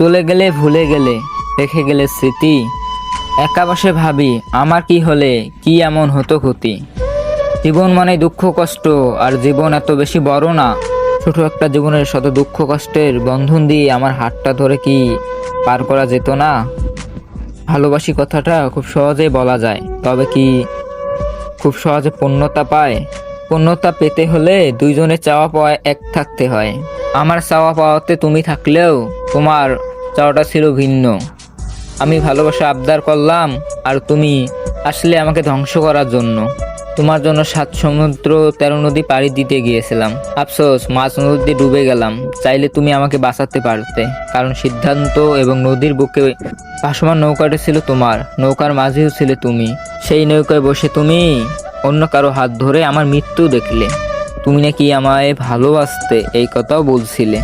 চলে গেলে ভুলে গেলে, রেখে গেলে স্মৃতি। একা বসে ভাবি আমার কি হলে কি এমন হতো ক্ষতি। জীবন মানে দুঃখ কষ্ট, আর জীবন এত বেশি বড় না। ছোট একটা জীবনের শত দুঃখ কষ্টের বন্ধন দিয়ে আমার হাতটা ধরে কি পার করা যেত না? ভালোবাসি কথাটা খুব সহজেই বলা যায়, তবে কি খুব সহজে পূর্ণতা পায়? পূর্ণতা পেতে হলে দুইজনের চাওয়া পাওয়া এক থাকতে হয়। আমার চাওয়া পাওয়াতে তুমি থাকলেও তোমার চাওয়াটা ছিল ভিন্ন। আমি ভালোবাসা আবদার করলাম, আর তুমি আসলে আমাকে ধ্বংস করার জন্য। তোমার জন্য 7 সমুদ্র 13 নদী পাড়ি দিতে গিয়েছিলাম। আফসোস, মাঝ নদীতে ডুবে গেলাম। চাইলে তুমি আমাকে বাঁচাতে পারতে, কারণ সিদ্ধান্ত এবং নদীর বুকে ভাসমান নৌকাটা ছিল তোমার, নৌকার মাঝেও ছিলে তুমি। সেই নৌকায় বসে তুমি অন্য কারো হাত ধরে আমার মৃত্যু দেখলে। তুমি নাকি আমায় ভালোবাসতে, এই কথাও বলছিলে।